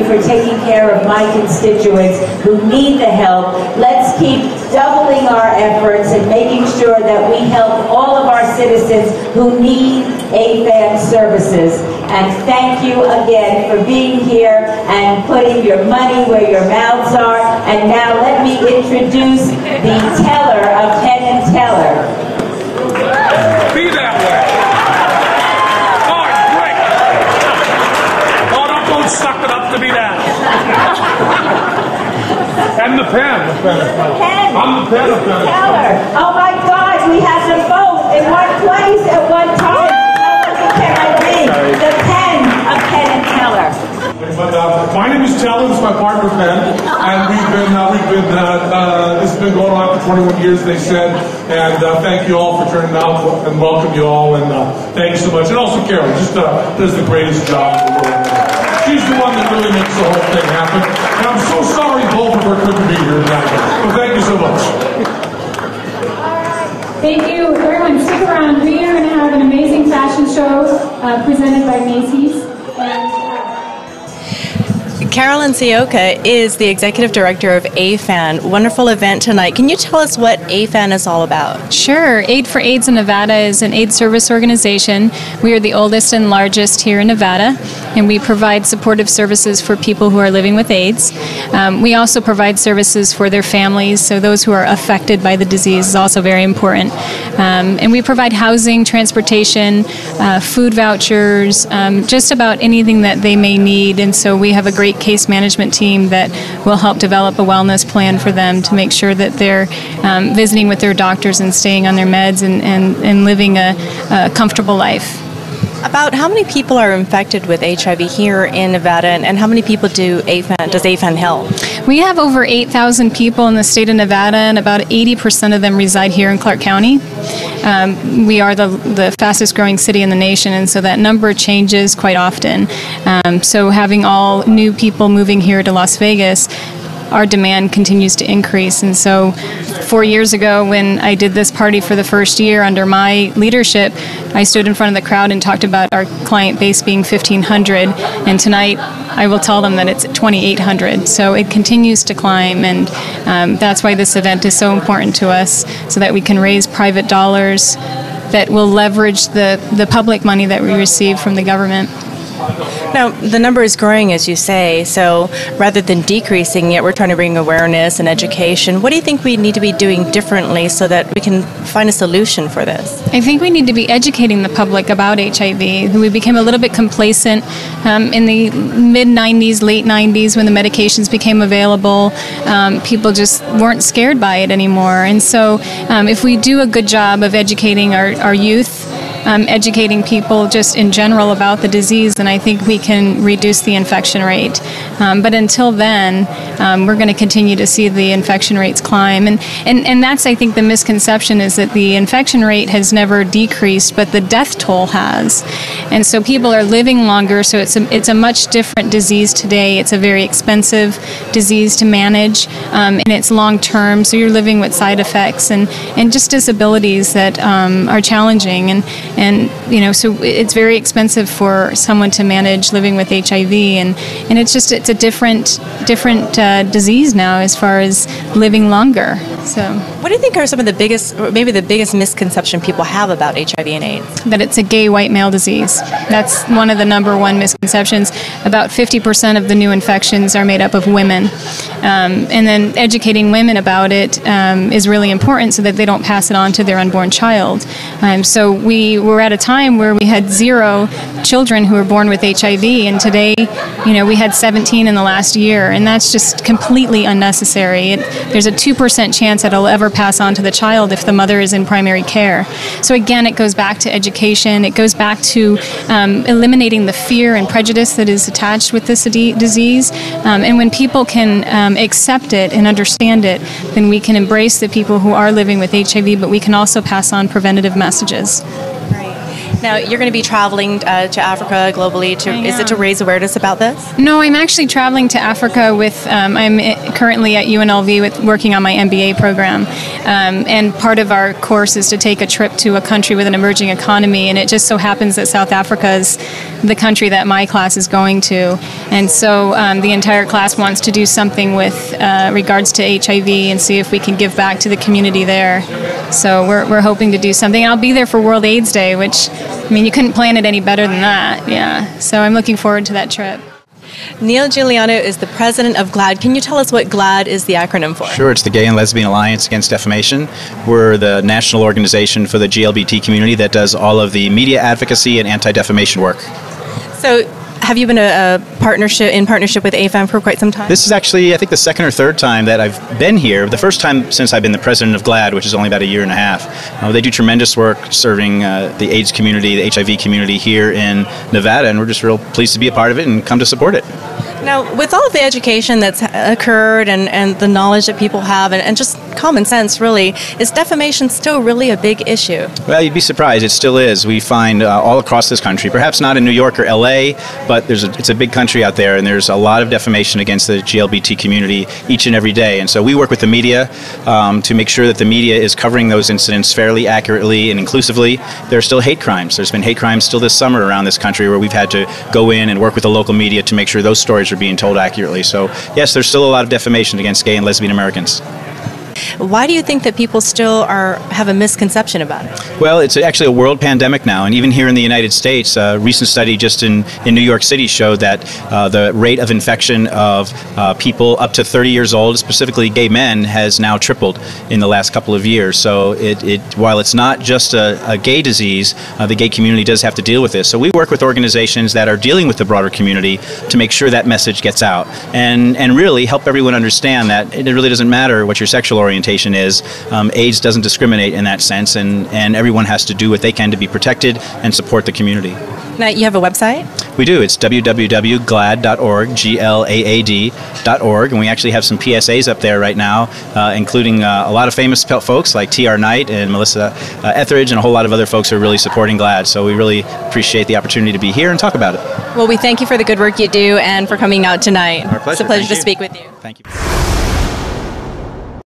for taking care of my constituents who need the help. Let's keep doubling our efforts and making sure that we help all of our citizens who need AFAN services. And thank you again for being here and putting your money where your mouths are. And now let me introduce the teller of Penn and Teller. Be that way. Oh, great. Oh, don't suck it up to be that. And the pen. I'm the pen of Penn. Teller. Oh my God, we had them both in one place at one time. The pen of Penn and Teller. But my name is Teller. This is my partner Penn, and this has been going on for 21 years. They said, and thank you all for turning out and welcome you all, and thank you so much. And also Carol, just does the greatest job in the world. She's the one that really makes the whole thing happen. And I'm so sorry both of her couldn't be here tonight. But thank you so much. Thank you. Everyone, stick around. We are going to have an amazing fashion show presented by Macy's. Carolyn Sioka is the Executive Director of AFAN. Wonderful event tonight. Can you tell us what AFAN is all about? Sure. Aid for AIDS in Nevada is an AIDS service organization. We are the oldest and largest here in Nevada, and we provide supportive services for people who are living with AIDS. We also provide services for their families, so those who are affected by the disease is also very important. And we provide housing, transportation, food vouchers, just about anything that they may need. And so we have a great case management team that will help develop a wellness plan for them to make sure that they're visiting with their doctors and staying on their meds and living a comfortable life. About how many people are infected with HIV here in Nevada, and how many people does AFAN help? We have over 8,000 people in the state of Nevada, and about 80% of them reside here in Clark County. We are the fastest growing city in the nation, and so that number changes quite often. So having all new people moving here to Las Vegas, our demand continues to increase. And so 4 years ago, when I did this party for the first year under my leadership, I stood in front of the crowd and talked about our client base being 1,500, and tonight I will tell them that it's 2,800. So it continues to climb, and that's why this event is so important to us, so that we can raise private dollars that will leverage the public money that we receive from the government. Now, the number is growing, as you say, so rather than decreasing, yet we're trying to bring awareness and education. What do you think we need to be doing differently so that we can find a solution for this? I think we need to be educating the public about HIV. We became a little bit complacent in the mid-90s, late 90s, when the medications became available. People just weren't scared by it anymore. And so if we do a good job of educating our youth, educating people just in general about the disease, and I think we can reduce the infection rate. But until then, we're going to continue to see the infection rates climb. And that's, I think, the misconception, is that the infection rate has never decreased, but the death toll has. And so people are living longer, so it's a much different disease today. It's a very expensive disease to manage, and it's long-term, so you're living with side effects and just disabilities that are challenging. And so it's very expensive for someone to manage living with HIV, and it's a different disease now as far as living longer. So, what do you think are some of the biggest, or maybe the biggest misconception people have about HIV and AIDS? That it's a gay white male disease. That's one of the number one misconceptions. About 50% of the new infections are made up of women. And then educating women about it is really important so that they don't pass it on to their unborn child. So we were at a time where we had 0 children who were born with HIV, and today, we had 17 in the last year, and that's just completely unnecessary. There's a 2% chance that it'll ever pass on to the child if the mother is in primary care. So again, it goes back to education. It goes back to eliminating the fear and prejudice that is attached with this disease. And when people can accept it and understand it, then we can embrace the people who are living with HIV, but we can also pass on preventative messages. Now, you're going to be traveling to Africa globally. Is it to raise awareness about this? No, I'm actually traveling to Africa with, I'm currently at UNLV working on my MBA program. And part of our course is to take a trip to a country with an emerging economy. And it just so happens that South Africa is the country that my class is going to. And so the entire class wants to do something with regards to HIV and see if we can give back to the community there. So we're hoping to do something. And I'll be there for World AIDS Day, which, I mean, you couldn't plan it any better than that. Yeah. So I'm looking forward to that trip. Neil Giuliano is the president of GLAAD. Can you tell us what GLAAD is the acronym for? Sure, it's the Gay and Lesbian Alliance Against Defamation. We're the national organization for the GLBT community that does all of the media advocacy and anti-defamation work. So, have you been in partnership with AFAN for quite some time? This is actually, I think, the second or third time that I've been here. The first time since I've been the president of GLAAD, which is only about a year and a half. They do tremendous work serving the AIDS community, the HIV community here in Nevada, and we're just real pleased to be a part of it and come to support it. Now, with all of the education that's occurred and the knowledge that people have and just common sense, really, is defamation still really a big issue? Well, you'd be surprised. It still is. We find all across this country, perhaps not in New York or LA, but it's a big country out there, and there's a lot of defamation against the GLBT community each and every day. And so we work with the media to make sure that the media is covering those incidents fairly accurately and inclusively. There are still hate crimes. There's been hate crimes still this summer around this country where we've had to go in and work with the local media to make sure those stories are being told accurately. So yes, there's still a lot of defamation against gay and lesbian Americans. Why do you think that people still have a misconception about it? Well, it's actually a world pandemic now, and even here in the United States, a recent study just in New York City showed that the rate of infection of people up to 30 years old, specifically gay men, has now tripled in the last couple of years. So while it's not just a gay disease, the gay community does have to deal with this. So we work with organizations that are dealing with the broader community to make sure that message gets out and really help everyone understand that it really doesn't matter what your sexual orientation is. AIDS doesn't discriminate in that sense, and everyone has to do what they can to be protected and support the community. Now, you have a website? We do. It's www.glaad.org, GLAAD.org, and we actually have some PSAs up there right now, including a lot of famous folks like T.R. Knight and Melissa Etheridge and a whole lot of other folks who are really supporting GLAAD. So we really appreciate the opportunity to be here and talk about it. Well, we thank you for the good work you do and for coming out tonight. Our pleasure. It's a pleasure to speak with you. Thank you.